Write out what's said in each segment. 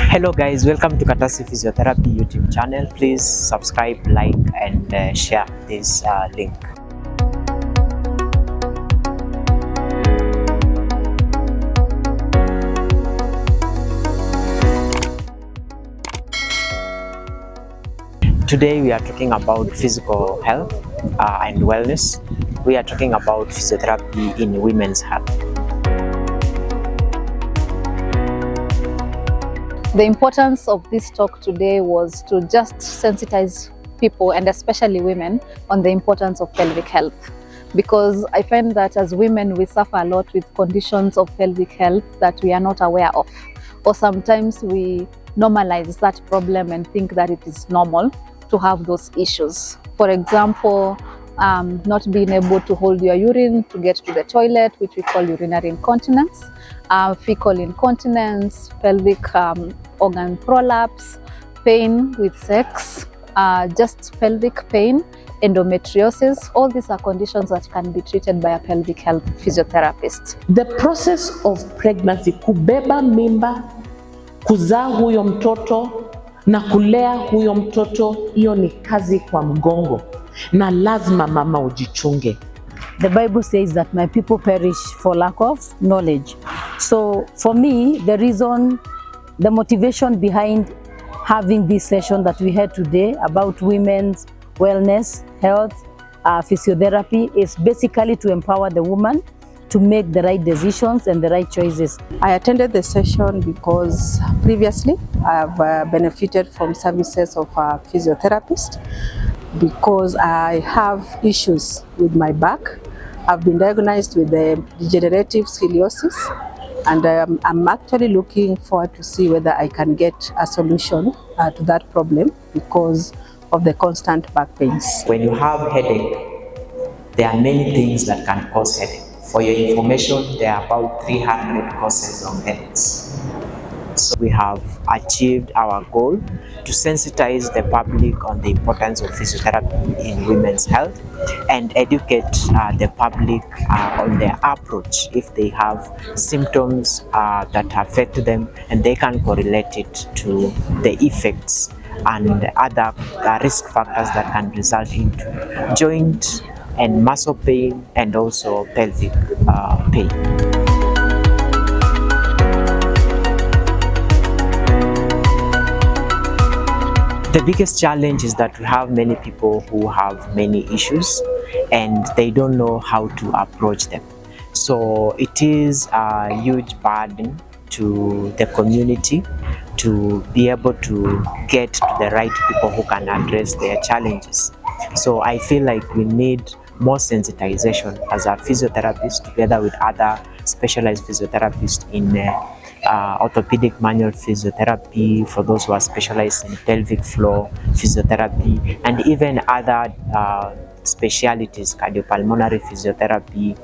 Hello guys, welcome to Katasi Physiotherapy YouTube channel. Please subscribe, like and share this link. Today we are talking about physical health and wellness. We are talking about physiotherapy in women's health. The importance of this talk today was to just sensitize people, and especially women, on the importance of pelvic health. Because I find that as women, we suffer a lot with conditions of pelvic health that we are not aware of. Or sometimes we normalize that problem and think that it is normal to have those issues. For example, not being able to hold your urine to get to the toilet, which we call urinary incontinence, fecal incontinence, pelvic organ prolapse, pain with sex, just pelvic pain, endometriosis. All these are conditions that can be treated by a pelvic health physiotherapist. The process of pregnancy, kubeba mimba, kuzaa huyo mtoto na kulea huyo mtoto, hiyo ni kazi kwa mgongo na lazima mama ujichunge. The Bible says that my people perish for lack of knowledge. So for me, the motivation behind having this session that we had today about women's wellness, health, physiotherapy is basically to empower the woman to make the right decisions and the right choices. I attended the session because previously I've benefited from services of a physiotherapist because I have issues with my back. I've been diagnosed with the degenerative scoliosis, and I'm actually looking forward to see whether I can get a solution to that problem because of the constant back pains. When you have headache, there are many things that can cause headache. For your information, there are about 300 causes of headaches. So we have achieved our goal to sensitize the public on the importance of physiotherapy in women's health and educate the public on their approach if they have symptoms that affect them, and they can correlate it to the effects and other risk factors that can result into joint and muscle pain and also pelvic pain. The biggest challenge is that we have many people who have many issues and they don't know how to approach them. So it is a huge burden to the community to be able to get to the right people who can address their challenges. So I feel like we need more sensitization as a physiotherapist together with other specialized physiotherapists in orthopedic manual physiotherapy, for those who are specialized in pelvic floor physiotherapy, and even other specialities, cardiopulmonary physiotherapy,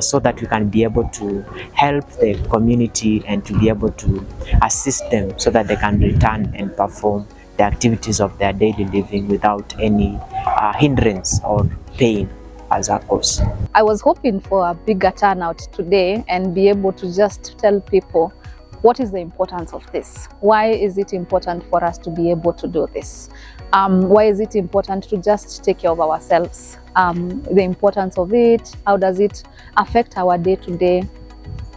so that we can be able to help the community and to be able to assist them so that they can return and perform the activities of their daily living without any hindrance or pain as a cause. I was hoping for a bigger turnout today and be able to just tell people what is the importance of this. Why is it important for us to be able to do this? Why is it important to just take care of ourselves? The importance of it, how does it affect our day-to-day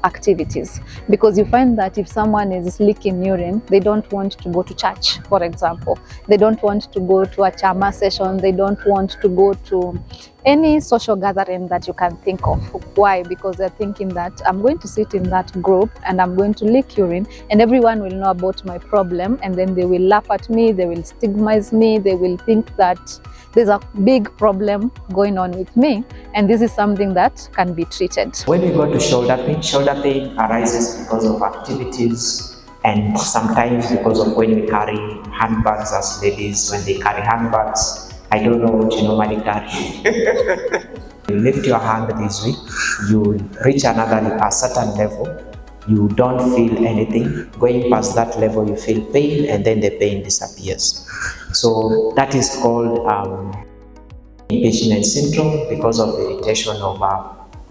activities? Because you find that if someone is leaking urine, they don't want to go to church, for example. They don't want to go to a chama session. They don't want to go to any social gathering that you can think of. Why? Because they're thinking that I'm going to sit in that group and I'm going to leak urine and everyone will know about my problem, and then they will laugh at me, they will stigmatize me, they will think that there's a big problem going on with me, and this is something that can be treated. When we go to shoulder pain arises because of activities and sometimes because of when we carry handbags as ladies. When they carry handbags, I don't know what you normally carry. You lift your hand this way, you reach a certain level, you don't feel anything. Going past that level, you feel pain, and then the pain disappears. So that is called impingement syndrome because of irritation of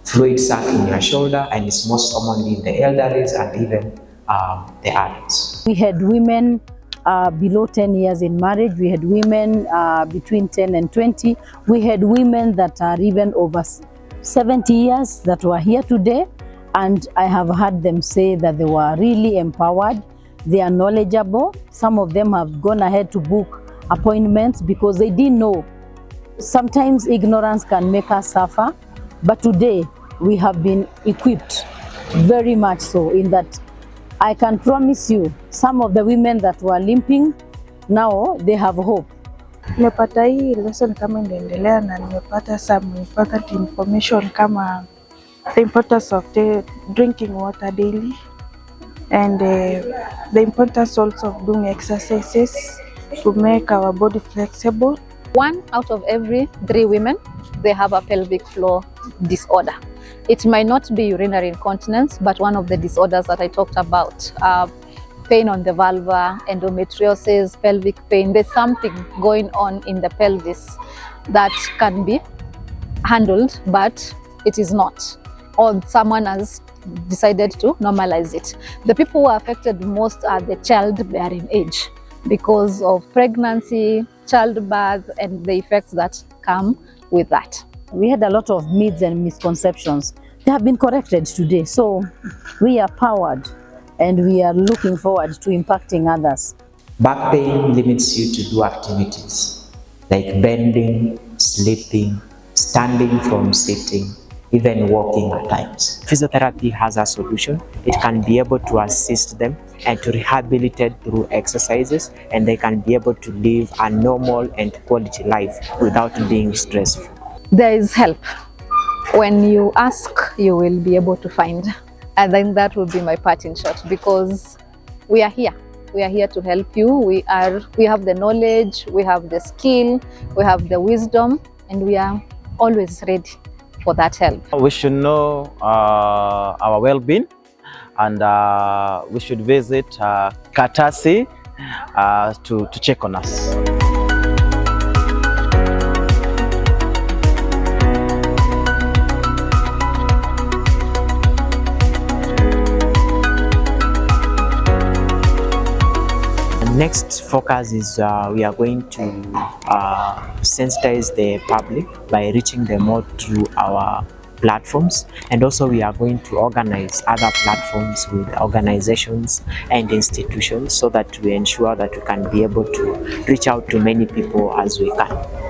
fluid sac in your shoulder, and it's most commonly in the elderly and even the adults. We had women below 10 years in marriage. We had women between 10 and 20. We had women that are even over 70 years that were here today. And I have heard them say that they were really empowered. They are knowledgeable. Some of them have gone ahead to book appointments because they didn't know. Sometimes ignorance can make us suffer, but today we have been equipped very much so in that I can promise you some of the women that were limping now they have hope. Nimepata hii lesson kama inaendelea na nimepata some important information kama the importance of drinking water daily and the importance also of doing exercises to make our body flexible. 1 out of every 3 women, they have a pelvic floor disorder. It might not be urinary incontinence, but one of the disorders that I talked about, pain on the vulva, endometriosis, pelvic pain. There's something going on in the pelvis that can be handled, but it is not. Or someone has decided to normalize it. The people who are affected most are the childbearing age because of pregnancy, childbirth, and the effects that come with that. We had a lot of myths and misconceptions. They have been corrected today. So we are powered and we are looking forward to impacting others. Back pain limits you to do activities like bending, sleeping, standing from sitting, even walking at times. Physiotherapy has a solution. It can be able to assist them and to rehabilitate through exercises, and they can be able to live a normal and quality life without being stressful. There is help. When you ask, you will be able to find. And then that will be my part in short, because we are here. We are here to help you. We have the knowledge, we have the skill, we have the wisdom, and we are always ready for that help. We should know our well-being, and we should visit Katasi to check on us. Next focus is we are going to sensitize the public by reaching them out through our platforms, and also we are going to organize other platforms with organizations and institutions so that we ensure that we can be able to reach out to many people as we can.